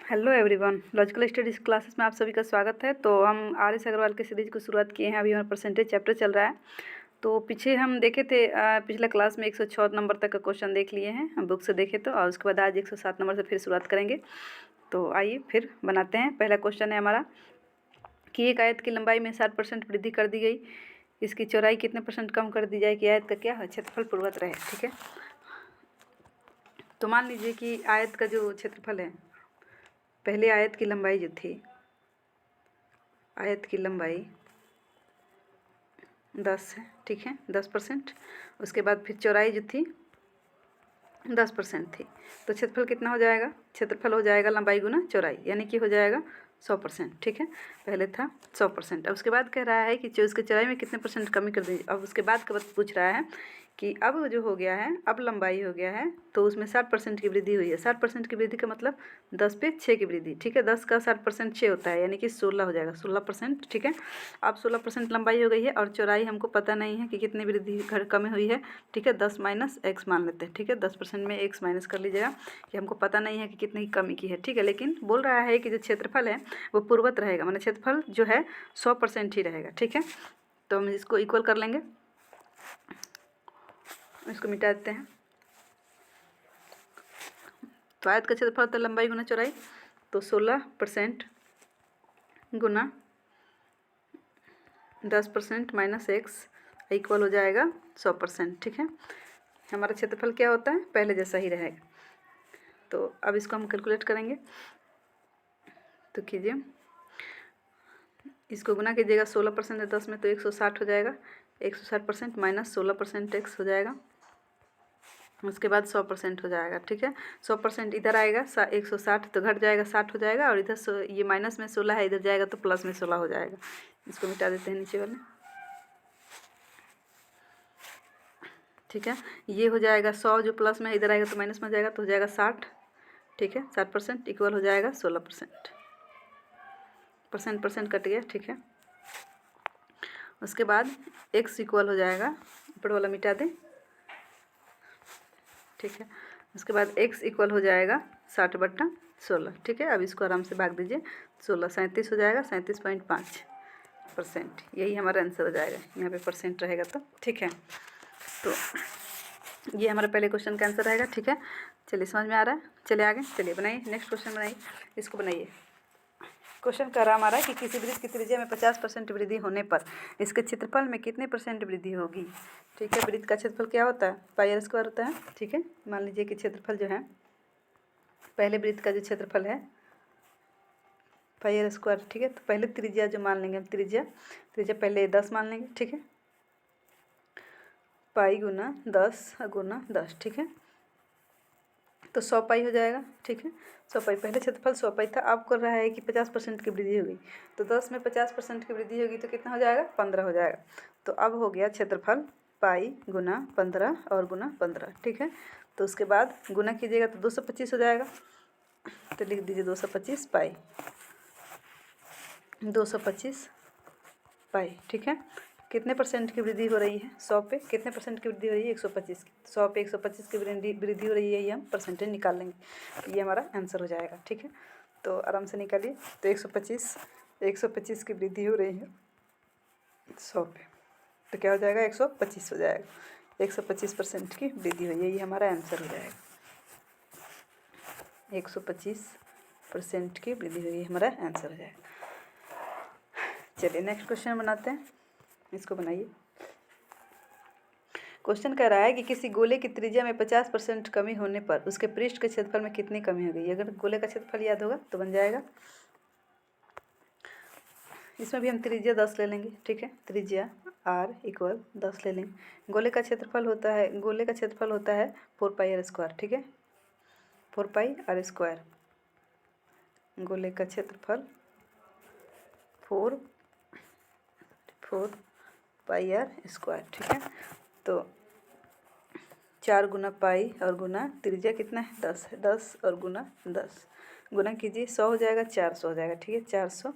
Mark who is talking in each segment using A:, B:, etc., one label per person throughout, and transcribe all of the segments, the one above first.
A: Hello everyone, logical studies classes में आप सभी का स्वागत है। तो हम आर एस अग्रवाल के सीरीज को शुरुआत किए हैं। अभी हमारा परसेंटेज चैप्टर चल रहा है। तो पीछे हम देखे थे पिछले क्लास में 106 नंबर तक का क्वेश्चन देख लिए हैं हम बुक से देखे तो, और उसके बाद आज 107 नंबर से फिर शुरुआत करेंगे। तो आइए फिर बनाते हैं। पहला क्वेश्चन है हमारा कि एक आयत की लंबाई में 60% वृद्धि कर दी गई, इसकी चौड़ाई कितने % कम कर दी जाए कि आयत का क्या है क्षेत्रफल पूर्ववत रहे। ठीक है, तो मान लीजिए कि आयत का जो क्षेत्रफल है, पहले आयत की लंबाई जो थी, आयत की लंबाई 10 है। ठीक है, 10%। उसके बाद फिर चौड़ाई जो थी 10% थी, तो क्षेत्रफल कितना हो जाएगा? क्षेत्रफल हो जाएगा लंबाई गुना चौड़ाई, यानी कि हो जाएगा 100%। ठीक है, पहले था 100%। अब उसके बाद कह रहा है कि जो इसके चौड़ाई में कितने % कमी कर दी। अब उसके बाद का पूछ रहा है कि अब जो हो गया है, अब लंबाई हो गया है, तो उसमें 60% की वृद्धि हुई है। 60% की वृद्धि का मतलब 10 पे 6 की वृद्धि। ठीक है, 10 का 60% 6 होता है, यानी कि 16 हो जाएगा, 16%। ठीक है, अब 16% लंबाई हो गई है और चौड़ाई हमको पता नहीं है कि कितनी वृद्धि कमी हुई है। ठीक है, 10 माइनस x मान लेते हैं। ठीक है, 10% में x माइनस कर लीजिएगा कि हमको पता नहीं है कि कितनी की कमी की है। ठीक है, लेकिन बोल रहा है कि जो क्षेत्रफल है वो पूर्ववत रहेगा, माने क्षेत्रफल जो है 100% ही रहेगा। ठीक है, तो हम इसको इक्वल कर लेंगे, इसको मिटा देते हैं। तो आयत का क्षेत्रफल होता है लंबाई गुना चौड़ाई, तो 16% गुना 10% माइनस x इक्वल हो जाएगा 100%। ठीक है, हमारा क्षेत्रफल क्या होता है? पहले जैसा ही रहेगा। तो अब इसको हम कैलकुलेट करेंगे, तो कीजिए, इसको गुना कीजिएगा 16% है 10 में, तो 160 हो जाएगा। 160% माइनस 16% x हो जाएगा, उसके बाद 100% हो जाएगा। ठीक है, 100% इधर आएगा 160, तो घट जाएगा 60 हो जाएगा, और इधर ये माइनस में 16 है, इधर जाएगा तो प्लस में 16 हो जाएगा। इसको मिटा देते हैं नीचे वाले। ठीक है, ये हो जाएगा 100, जो प्लस में इधर आएगा तो माइनस में जाएगा, तो हो जाएगा 60। ठीक है, 60% इक्वल हो जाएगा 16%। परसेंट कट गया। ठीक है, उसके बाद x इक्वल हो जाएगा, ऊपर वाला मिटा दें। ठीक है, उसके बाद x इक्वल हो जाएगा 60/16। ठीक है, अब इसको आराम से भाग दीजिए, 16 37 हो जाएगा, 37.5%। यही हमारा आंसर हो जाएगा, यहाँ पे परसेंट रहेगा तो। ठीक है, तो ये हमारा पहले क्वेश्चन का आंसर रहेगा। ठीक है, चलिए समझ में आ रहा है। चलिए आगे, चलिए बनाइए, नेक्स्ट क्वेश्चन बनाइए, इसको बनाइए। क्वेश्चन कर रहा हमारा कि किसी वृत्त की त्रिज्या में 50% वृद्धि होने पर इसके क्षेत्रफल में कितने % वृद्धि होगी। ठीक है, वृत्त का क्षेत्रफल क्या होता है? पाई आर स्क्वायर होता है। ठीक है, मान लीजिए कि क्षेत्रफल जो है, पहले वृत्त का जो क्षेत्रफल है पाई आर स्क्वायर। ठीक है, तो पहले त्रिज्या जो मान लेंगे हम, त्रिज्या पहले 10 मान लेंगे। ठीक है, पाई गुना 10 गुना 10। ठीक है, तो 100 पाई हो जाएगा। ठीक है, 100 पाई, पहले क्षेत्रफल 100 पाई था, अब कर रहा है कि 50% की वृद्धि होगी, तो 10 में 50% की वृद्धि होगी तो कितना हो जाएगा? 15 हो जाएगा। तो अब हो गया क्षेत्रफल पाई गुना 15 और गुना 15। ठीक है, तो उसके बाद गुना कीजिएगा तो 225 हो जाएगा, तो लिख दीजिए 225 पाई, 225 पाई। ठीक है, कितने % की वृद्धि हो रही है? 100 पे कितने % की वृद्धि हो रही है? 125 की। 100 पे 125 की वृद्धि हो रही है, ये हम परसेंटेज निकाल लेंगे, ये हमारा आंसर हो जाएगा। ठीक है, तो आराम से निकालिए। तो 125 की वृद्धि हो रही है 100 पे, तो क्या हो जाएगा? 125 हो जाएगा। 125% की वृद्धि हुई है, ये हमारा आंसर हो जाएगा। 125% की वृद्धि हुई है, हमारा आंसर हो जाएगा। चलिए नेक्स्ट क्वेश्चन बनाते हैं, इसको बनाइए। क्वेश्चन कह रहा है कि किसी गोले की त्रिज्या में 50% कमी होने पर उसके पृष्ठ के क्षेत्रफल में कितनी कमी हो गई। अगर गोले का क्षेत्रफल याद होगा तो बन जाएगा, इसमें भी हम त्रिज्या 10 ले लेंगे। ठीक है, त्रिज्या r इक्वल 10 ले लेंगे। गोले का क्षेत्रफल होता है 4 पाई आर स्क्वायर। ठीक है, 4 पाई आर स्क्वायर, गोले का क्षेत्रफल 4 पाई आर स्क्वायर। ठीक है, तो 4 गुना पाई और गुना त्रिज्या कितना है? 10 है, 10 और गुना 10 गुना कीजिए, 100 हो जाएगा, 400 हो जाएगा। ठीक है, 400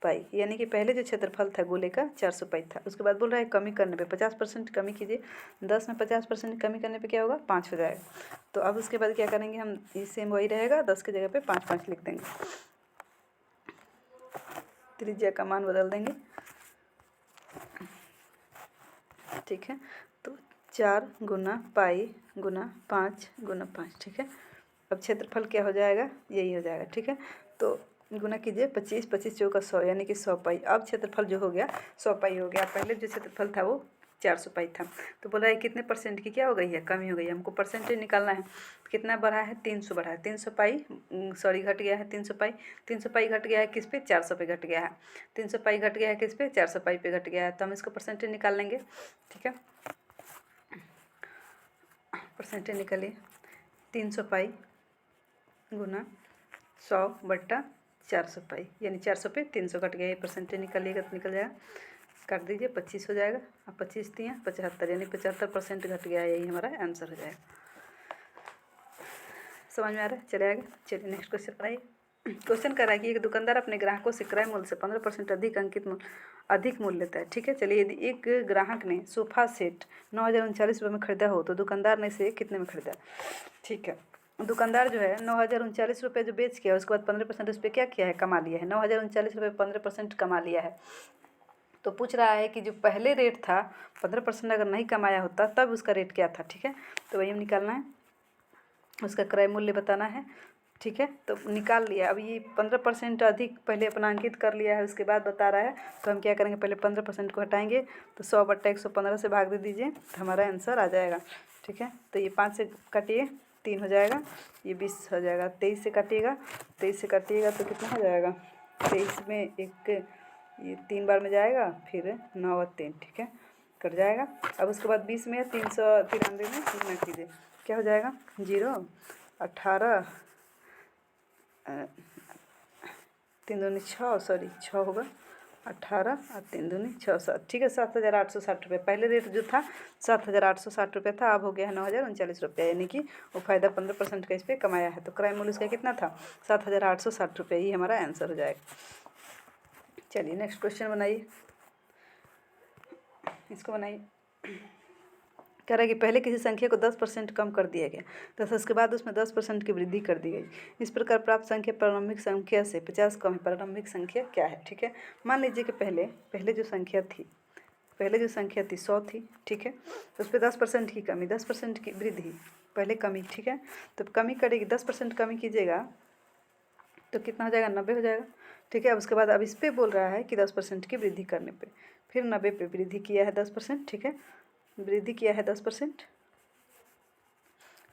A: पाई, यानी कि पहले जो क्षेत्रफल था गोले का 400 पाई था। उसके बाद बोल रहा है कमी करने पे 50% कमी कीजिए। 10 में 50% कमी करने पे क्या होगा, 5 हो जाएगा। तो अब उसके बाद क्या करेंगे हम, सेम वही रहेगा, 10 की जगह पे 5 5 लिख देंगे, त्रिज्या का मान बदल देंगे। ठीक है, तो 4 गुना पाई गुना 5 गुना 5। ठीक है, अब क्षेत्रफल क्या हो जाएगा, यही हो जाएगा। ठीक है, तो गुना कीजिए 25 25 चौका 100, यानी कि 100 पाई। अब क्षेत्रफल जो हो गया 100 पाई हो गया। पहले जो क्षेत्रफल था वो 400 पाई था। तो बोला है कितने परसेंट की क्या हो गई है, कमी हो गई है। हमको परसेंटेज निकालना है। कितना बढ़ा है, 300 बढ़ा है। 300 पाई सॉरी घट गया है 300 पाई। 300 पाई घट गया है किस पे, 400 पे घट गया है। 300 पाई घट गया है किस पे, 400 पाई पे घट गया है। तो हम इसको परसेंटेज निकाल लेंगे। ठीक है, परसेंटेज निकालिए। 300 पाई गुना 100 बट्टा 400 पाई, यानी 400 पे 300 कट गया। ये परसेंटेज निकालिएगा तो निकल जाएगा, काट दीजिए, 25 हो जाएगा। अब 25 दिए 75, यानी 75% घट गया है। यही हमारा आंसर हो जाएगा। समझ में आ रहा है, चले आगे। चलिए नेक्स्ट क्वेश्चन बनाइए। क्वेश्चन कर रहा है कि एक दुकानदार अपने ग्राहकों से क्रय मूल्य से 15% अधिक मूल्य लेता है। ठीक है, चलिए यदि एक ग्राहक ने सोफा सेट 9,039 रुपये में खरीदा हो तो दुकानदार ने इसे कितने में खरीदा। ठीक है, दुकानदार जो है 9,039 रुपये जो बेच किया, उसके बाद 15% उस पर क्या किया है, कमा लिया है। 9,039 रुपये 15% कमा लिया है। तो पूछ रहा है कि जो पहले रेट था 15% अगर नहीं कमाया होता तब उसका रेट क्या था। ठीक है, तो वही हम निकालना है, उसका क्रय मूल्य बताना है। ठीक है, तो निकाल लिया। अब ये 15% अधिक पहले अपनांकित कर लिया है, उसके बाद बता रहा है। तो हम क्या करेंगे, पहले 15% को हटाएंगे। तो 100 बट्टा 115 से भाग दे दीजिए, तो हमारा आंसर आ जाएगा। ठीक है, तो ये 5 से काटिए 3 हो जाएगा, ये 20 हो जाएगा। 23 से काटिएगा, 23 से काटिएगा तो कितना हो जाएगा, 23 में एक ये 3 बार में जाएगा, फिर 9 और 3। ठीक है, कट जाएगा। अब उसके बाद 20 में 393 में गुना कीजिए, क्या हो जाएगा, 0 18 3 दूनी 6, सॉरी 6 होगा, 18 और 3 दूनी 6 7। ठीक है, 7,860 रुपये। पहले रेट जो था 7,860 रुपये था, अब हो गया है 9,039 रुपये, यानी कि वो फ़ायदा 15% का इस पर कमाया है। तो क्रय मूल्य उसका कितना था, 7,860 रुपये। ही हमारा आंसर हो जाएगा। चलिए नेक्स्ट क्वेश्चन बनाइए, इसको बनाइए। कह रहा है कि पहले किसी संख्या को 10% कम कर दिया गया तथा उसके बाद उसमें 10% की वृद्धि कर दी गई। इस प्रकार प्राप्त संख्या प्रारंभिक संख्या से 50 कम है। प्रारंभिक संख्या क्या है। ठीक है, मान लीजिए कि पहले जो संख्या थी 100 थी। ठीक है, तो उस पर 10% की कमी, 10% की वृद्धि, पहले कमी। ठीक है, तो कमी करेगी, 10% कमी कीजिएगा तो कितना हो जाएगा, 90 हो जाएगा। ठीक है, अब उसके बाद अब इस पर बोल रहा है कि 10% की वृद्धि करने पे, फिर 90 पे वृद्धि किया है 10%। ठीक है, वृद्धि किया है 10%,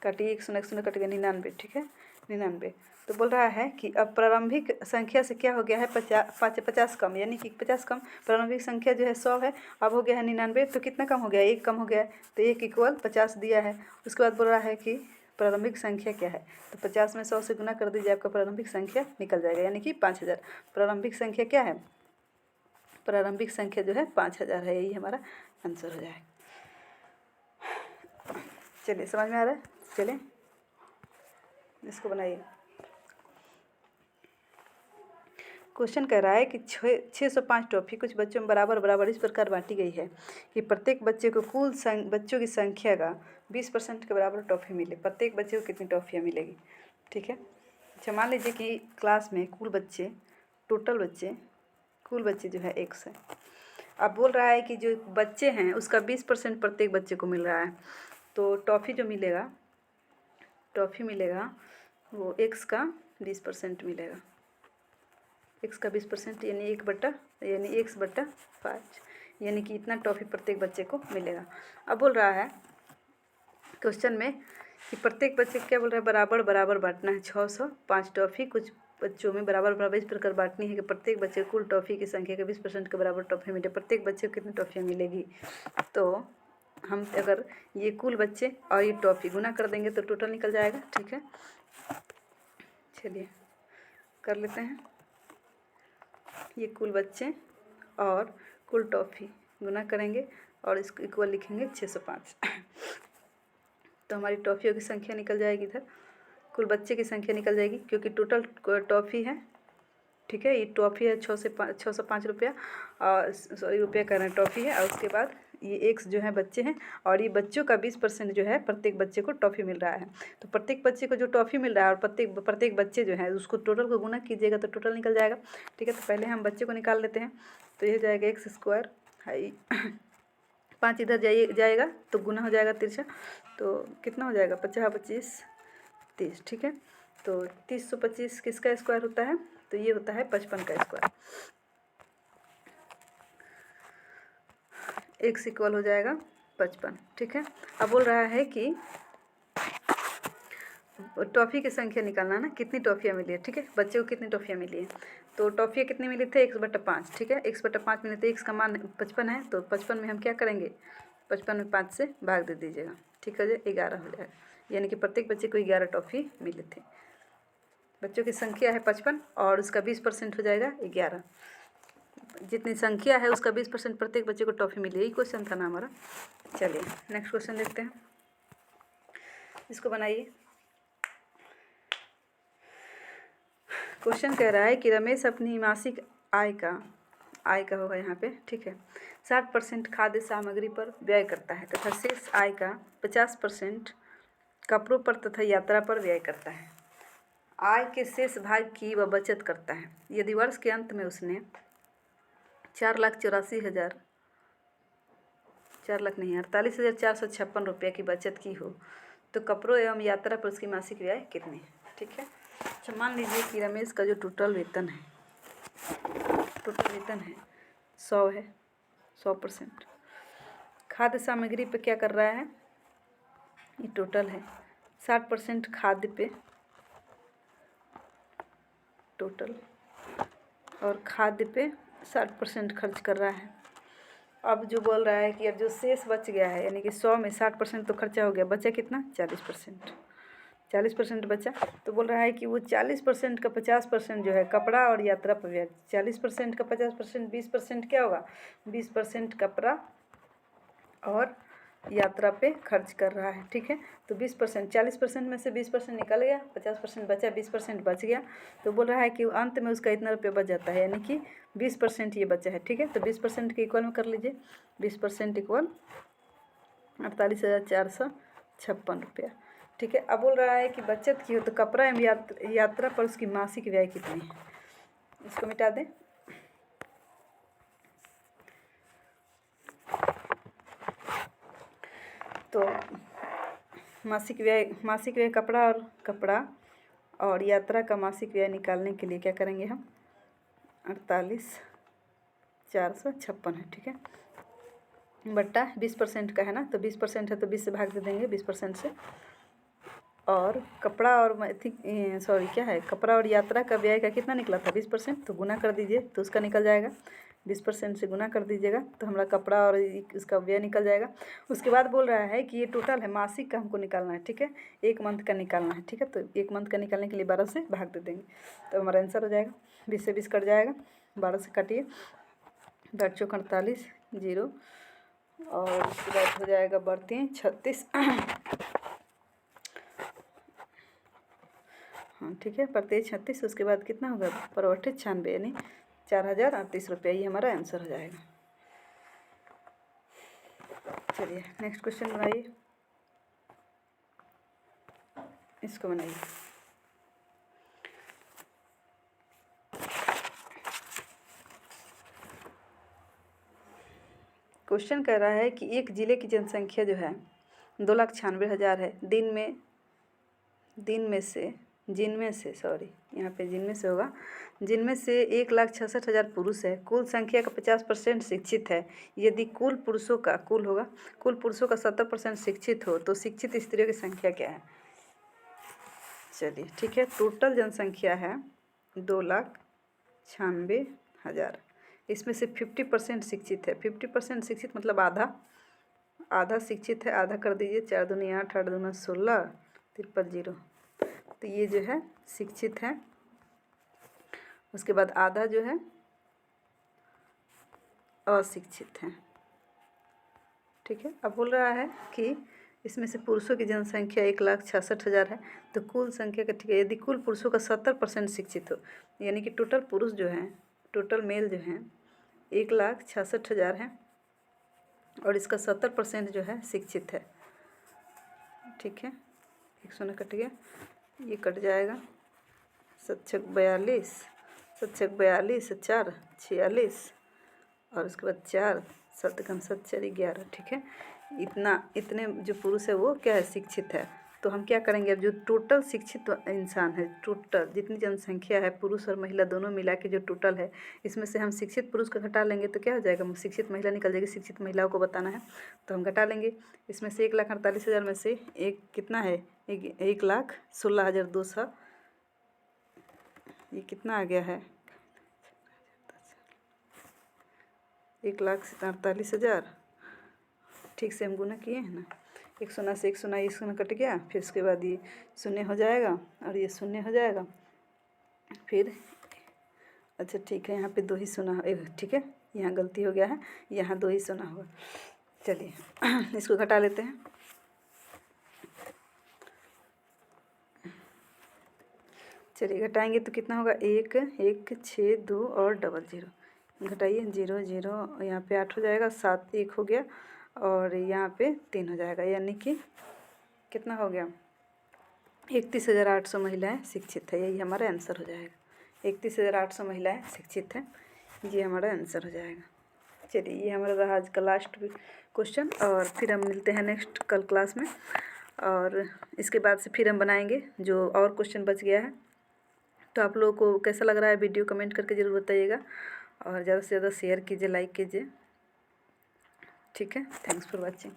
A: काटिए 100 कट गया 99। ठीक है, 99। तो बोल रहा है कि अब प्रारंभिक संख्या से क्या हो गया है, 50 कम, यानी कि 50 कम। प्रारंभिक संख्या जो है 100 है, अब हो गया है 99। तो कितना कम हो गया, 1 कम हो गया है। तो 1 इक्वल 50 दिया है। उसके बाद बोल रहा है कि प्रारंभिक संख्या क्या है। तो 50 में 100 से गुना कर दीजिए, आपका प्रारंभिक संख्या निकल जाएगा, यानी कि 5000। प्रारंभिक संख्या क्या है, प्रारंभिक संख्या जो है 5000 है। यही हमारा आंसर हो जाएगा। चलिए समझ में आ रहा है, चलिए इसको बनाइए। क्वेश्चन कह रहा है कि 605 टॉफी कुछ बच्चों में बराबर इस प्रकार बांटी गई है कि प्रत्येक बच्चे को कुल बच्चों की संख्या का 20% के बराबर टॉफी मिले। प्रत्येक बच्चे को कितनी टॉफियाँ मिलेगी। ठीक है, अच्छा मान लीजिए कि क्लास में कुल बच्चे जो है 100 है। अब बोल रहा है कि जो बच्चे हैं उसका 20% प्रत्येक बच्चे को मिल रहा है। तो टॉफ़ी जो मिलेगा, वो x का 20% मिलेगा। x का 20% यानी 1/5, यानी कि इतना टॉफ़ी प्रत्येक बच्चे को मिलेगा। अब बोल रहा है क्वेश्चन में कि प्रत्येक बच्चे को क्या बोल रहा है, बराबर बांटना है। 605 टॉफ़ी कुछ बच्चों में बराबर इस प्रकार बांटनी है कि प्रत्येक बच्चे कुल टॉफ़ी की संख्या के 20% के बराबर टॉफ़ी मिले। प्रत्येक बच्चे को कितनी टॉफ़ियाँ मिलेगी। तो हम अगर ये कुल बच्चे और ये टॉफ़ी गुना कर देंगे तो टोटल निकल जाएगा। ठीक है, चलिए कर लेते हैं। ये कुल बच्चे और कुल टॉफ़ी गुना करेंगे और इसको इक्वल लिखेंगे 605। तो हमारी टॉफ़ियों की संख्या निकल जाएगी, इधर कुल बच्चे की संख्या निकल जाएगी, क्योंकि टोटल टॉफ़ी है। ठीक है। ये टॉफ़ी है 605 रुपया, और सॉरी रुपया कह रहे हैं, टॉफ़ी है। और उसके बाद ये एक्स जो है बच्चे हैं, और ये बच्चों का 20% जो है प्रत्येक बच्चे को टॉफ़ी मिल रहा है। तो प्रत्येक बच्चे को जो टॉफ़ी मिल रहा है और प्रत्येक बच्चे जो है उसको टोटल को गुना कीजिएगा तो टोटल निकल जाएगा। ठीक है, तो पहले हम बच्चे को निकाल लेते हैं। तो ये हो जाएगा एक्स स्क्वायर हाई 5 इधर जाएगा तो गुना हो जाएगा तिरछा, तो कितना हो जाएगा 50 25 30। ठीक है, तो 30 किसका स्क्वायर होता है, तो ये होता है 55 का स्क्वायर। एक्स इक्वल हो जाएगा 55। ठीक है, अब बोल रहा है कि टॉफ़ी की संख्या निकालना है ना, कितनी टॉफ़ियाँ मिली है। ठीक है, बच्चे को कितनी टॉफ़ियाँ मिली है, तो टॉफ़ियाँ कितनी मिली थे 1/5। ठीक है, 1/5 मिली, तो एक्स का मान 55 है, तो 55 में हम क्या करेंगे, 55 में 5 से भाग दे दीजिएगा। ठीक है, 11 हो जाएगा, यानी कि प्रत्येक बच्चे को 11 टॉफ़ी मिले थे। बच्चों की संख्या है 55 और उसका 20% हो जाएगा 11। जितनी संख्या है उसका 20% प्रत्येक बच्चे को टॉफ़ी मिली, यही क्वेश्चन था ना हमारा। चलिए नेक्स्ट क्वेश्चन देखते हैं, इसको बनाइए। क्वेश्चन कह रहा है कि रमेश अपनी मासिक आय का होगा यहाँ पे। ठीक है, 60% खाद्य सामग्री पर व्यय करता है तथा शेष आय का 50% कपड़ों पर तथा यात्रा पर व्यय करता है। आय के शेष भाग की वह बचत करता है। यदि वर्ष के अंत में उसने 48,456 रुपये की बचत की हो तो कपड़ों एवं यात्रा पर उसकी मासिक व्यय कितनी है। ठीक है, अच्छा मान लीजिए कि रमेश का जो टोटल वेतन है 100 है, 100%। खाद्य सामग्री पे क्या कर रहा है, ये टोटल है 60% खाद्य पे टोटल, और खाद्य पे 60% खर्च कर रहा है। अब जो बोल रहा है कि अब जो शेष बच गया है, यानी कि 100 में 60% तो खर्चा हो गया, बचा कितना 40% बचा। तो बोल रहा है कि वो 40% का 50% जो है कपड़ा और यात्रा पर व्यय, 40% का 50% 20% क्या होगा, 20% कपड़ा और यात्रा पे खर्च कर रहा है। ठीक है, तो 20%, 40% में से 20% निकल गया, 50% बचा, 20% बच गया। तो बोल रहा है कि अंत में उसका इतना रुपया बच जाता है, यानी कि 20% ये बचा है। ठीक है, तो 20% के इक्वल में कर लीजिए, 20% इक्वल 48,456 रुपया। ठीक है, अब बोल रहा है कि बचत की हो तो कपड़ा एवं यात्रा पर उसकी मासिक व्यय कितनी है। इसको मिटा दें, तो मासिक व्यय कपड़ा और यात्रा का मासिक व्यय निकालने के लिए क्या करेंगे हम, 48,456 है। ठीक है, बट्टा 20% का है ना, तो 20% है तो 20 से भाग दे देंगे 20% से। और कपड़ा और यात्रा का व्यय का कितना निकला था 20%, तो गुना कर दीजिए तो उसका निकल जाएगा, 20% से गुना कर दीजिएगा तो हमारा कपड़ा और इसका व्यय निकल जाएगा। उसके बाद बोल रहा है कि ये टोटल है, मासिक का हमको निकालना है। ठीक है, 1 मंथ का निकालना है। ठीक है, तो 1 मंथ का निकालने के लिए 12 से भाग दे देंगे तो हमारा आंसर हो जाएगा, 20 से 20 कट जाएगा, 12 से काटिए, 48 0, और उसके बाद हो जाएगा बढ़ती 36। हाँ ठीक है, प्रत्येक 36, उसके बाद कितना होगा परवटे 96, यानी 4,038 रुपया, ये हमारा आंसर हो जाएगा। चलिए नेक्स्ट क्वेश्चन बनाइए, इसको बनाइए। क्वेश्चन कह रहा है कि एक ज़िले की जनसंख्या जो है 2,96,000 है। जिनमें से 1,66,000 पुरुष है। कुल संख्या का 50% शिक्षित है। यदि कुल पुरुषों का 70% शिक्षित हो तो शिक्षित स्त्रियों की संख्या क्या है। चलिए ठीक है, टोटल जनसंख्या है 2,96,000, इसमें से 50% शिक्षित है। 50% शिक्षित मतलब आधा शिक्षित है, आधा कर दीजिए, 4 दूनी 8, 8 दूना 16, 53 0, तो ये जो है शिक्षित है। उसके बाद आधा जो है अशिक्षित है। ठीक है, अब बोल रहा है कि इसमें से पुरुषों की जनसंख्या 1,66,000 है। तो कुल संख्या का, ठीक है, यदि कुल पुरुषों का 70% शिक्षित हो, यानी कि टोटल पुरुष जो हैं, टोटल मेल जो हैं 1,66,000 है और इसका 70% जो है शिक्षित है। ठीक है, 100 कट गया, ये कट जाएगा, 7×42, 7×42, 4 46 और उसके बाद 4 7 7 4 11। ठीक है, इतने जो पुरुष है वो क्या है, शिक्षित है। तो हम क्या करेंगे, अब जो टोटल शिक्षित इंसान है, टोटल जितनी जनसंख्या है पुरुष और महिला दोनों मिला के जो टोटल है, इसमें से हम शिक्षित पुरुष का घटा लेंगे तो क्या हो जाएगा, शिक्षित महिला निकल जाएगी। शिक्षित महिलाओं को बताना है तो हम घटा लेंगे। इसमें से 1,48,000 में से एक कितना है, 1,16,200, ये कितना आ गया है, 1,48,000। ठीक से हम गुना किए हैं ना, 100 से 100 कट गया, फिर उसके बाद ये 0 हो जाएगा और ये 0 हो जाएगा। फिर अच्छा ठीक है, यहाँ पे 2 ही सुना, ठीक है, यहाँ गलती हो गया है, यहाँ 2 ही सुना होगा। चलिए इसको घटा लेते हैं। चलिए घटाएंगे तो कितना होगा, 1 1 6 2 और 00 घटाइए, 0 0, यहाँ पे 8 हो जाएगा, 7 1 हो गया और यहाँ पे 3 हो जाएगा, यानी कि कितना हो गया, 31,800 महिलाएं शिक्षित है। यही हमारा आंसर हो जाएगा, 31,800 महिलाएं शिक्षित हैं, ये हमारा आंसर हो जाएगा। चलिए ये हमारा रहा आज का लास्ट क्वेश्चन और फिर हम मिलते हैं नेक्स्ट कल क्लास में, और इसके बाद से फिर हम बनाएंगे जो और क्वेश्चन बच गया है। तो आप लोगों को कैसा लग रहा है वीडियो, कमेंट करके ज़रूर बताइएगा और ज़्यादा से ज़्यादा शेयर कीजिए, लाइक कीजिए। ठीक है, थैंक्स फॉर वॉचिंग।